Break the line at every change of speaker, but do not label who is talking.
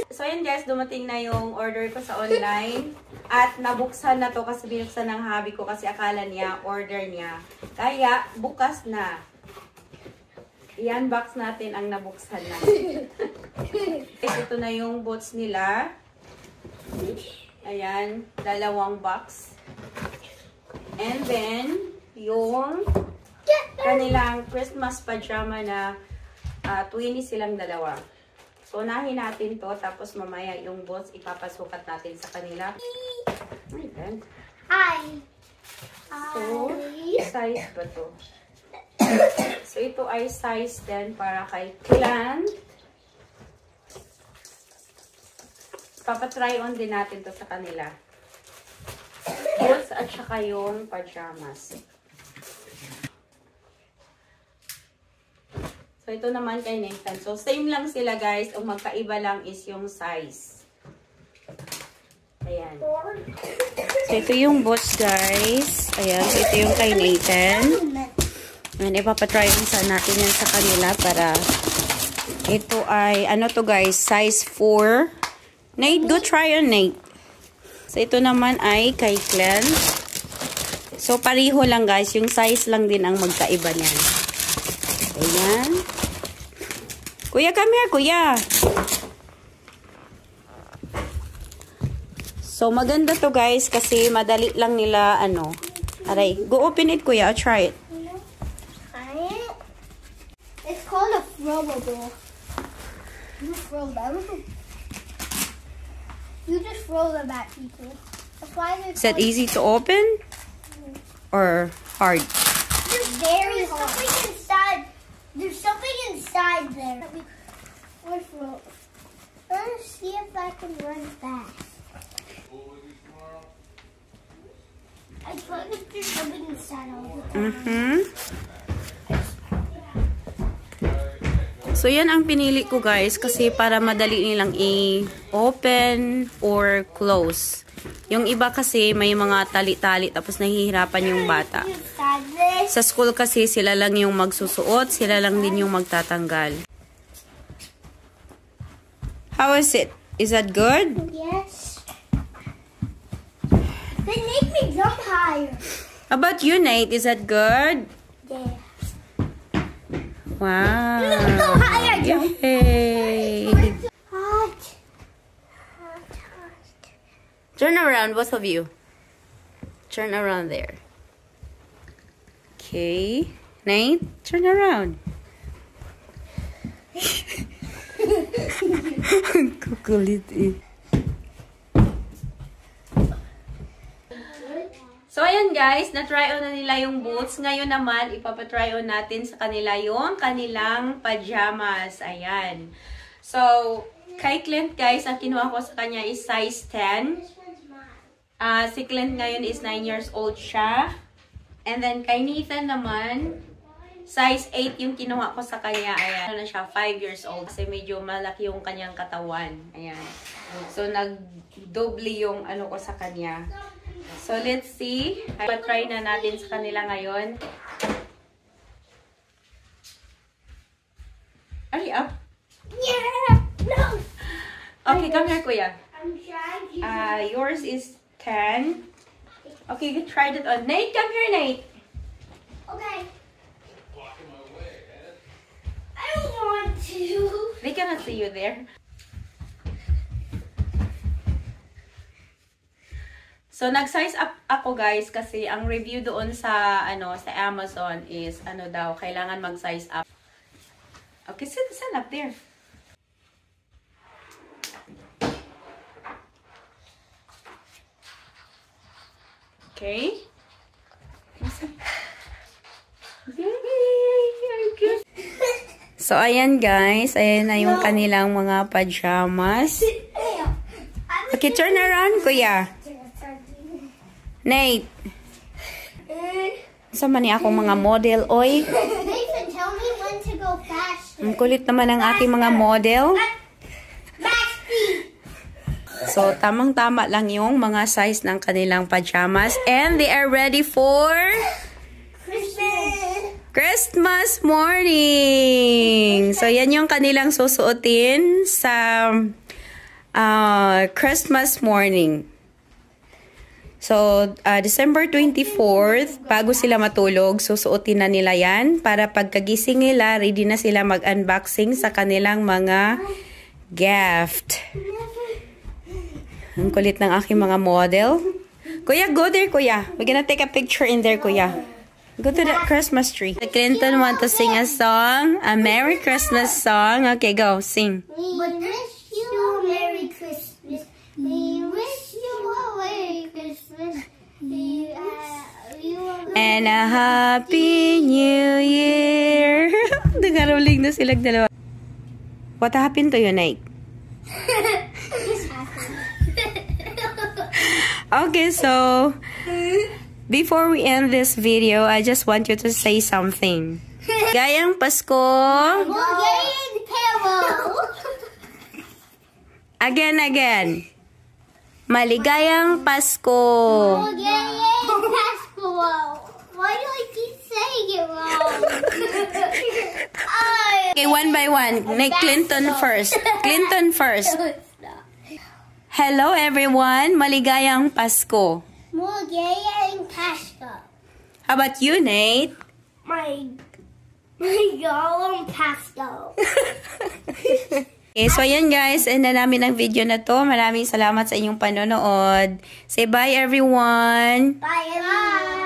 So yun guys, dumating na yung order ko sa online. At nabuksan na to kasi binuksan ng hubby ko kasi akala niya, order niya. Kaya bukas na. I-unbox natin ang nabuksan na. Ito na yung boots nila. Ayan, 2 box. And then, yung kanilang Christmas pajama na 20 silang 2. So, unahin natin to. Tapos, mamaya yung boots, ipapasukat natin sa kanila. Ayan. So, size ba to? So, ito ay size 10 para kay Clan. Papatry on din natin to sa kanila. Boots at saka yung pajamas. So, ito naman kay Nathan. So, same lang sila guys. Ang magkaiba lang is yung size. Ayan. So, ito yung boots guys. Ayan. So, ito yung kay Nathan. Ayan. Ipapatry natin yan sa kanila para ito ay, ano to guys, size 4. Nate, go try on Nate. So, ito naman ay kay Clan. So, pariho lang guys. Yung size lang din ang magkaiba niyan. Ayan. Kuya, come here, kuya. So, maganda to guys kasi madali lang nila, ano. Aray, go open it, kuya. I'll try it.
It's called a throwable. You throw them. You just throw them at people. That's why they're
Is that easy to open? Or hard?
It's very hard. Something inside. There's something inside there. Let's see if I can run fast. I thought if there's something inside all the time.
So, yan ang pinili ko guys kasi para madali nilang i-open or close. Yung iba kasi may mga tali-tali tapos nahihirapan yung bata. Sa school kasi sila lang yung magsusuot, sila lang din yung magtatanggal. How is it? Is that good?
Yes. They make me jump higher.
How about you, Nate? Is that good?
Yeah.
Wow.
Go higher, jump.
Yay.
Hot.
Turn around, both of you. Turn around there. Okay. Nate, turn around. Kukulit eh. So, ayan guys, na-try on na nila yung boots. Ngayon naman, ipapatry on natin sa kanila yung kanilang pajamas. Ayan. So, kay Clint guys, ang kinuha ko sa kanya is size 10. Si Clint ngayon is 9 years old siya. And then, kay Nathan naman, size 8 yung kinuha ko sa kanya. Ayan, ano na siya, 5 years old. Kasi medyo malaki yung kanyang katawan. Ayan. So, nag-doble yung ano ko sa kanya. So, let's see. Try na natin sa kanila ngayon. Hurry up.
Yeah. No.
Okay, come here, kuya.
I'm trying.
Yours is 10. Okay, you tried it on. Nate, come here, Nate.
Okay. I don't want to.
They cannot see you there. So, nag-size up ako guys kasi ang review doon sa sa Amazon is daw, kailangan mag-size up. Okay, sit up there. Okay. So, ayan guys. Ayan na yung kanilang mga pajamas. Okay, turn around, kuya. Nate. Sama niya akong mga model, oy.
Nathan, tell me when to go faster.
Ang kulit naman ang ating mga model. So, tamang-tama lang yung mga size ng kanilang pajamas. And they are ready for Christmas morning! So, yan yung kanilang susuotin sa Christmas morning. So, December 24th, bago sila matulog, susuotin na nila yan para pagkagising nila, ready na sila mag-unboxing sa kanilang mga gift. Ang kulit ng aking mga model. Kuya, go there, Kuya. We're gonna take a picture in there, Kuya. Go to that Christmas tree. Clinton want to sing a song, a Merry Christmas song. Okay, go, sing.
We wish you a Merry Christmas. We wish you a Merry Christmas.
And a Happy New Year. Nagaroling na silang dalawa. What happened to you, Nate? Okay, so before we end this video, I just want you to say something. Gayang Pasko.
Maligayang Carol.
Again. Maligayang Pasko.
Maligayang Pasko. Why do I keep saying it wrong?
Okay, one by one. Make Clinton first. Clinton first. Hello everyone. Maligayang Pasko.
Maligayang Pasko.
How about you, Nate?
Maligayang Pasko.
Okay, so ayan guys, end na namin ang video na to. Maraming salamat sa inyong panonood. Say bye everyone!
Bye, everyone.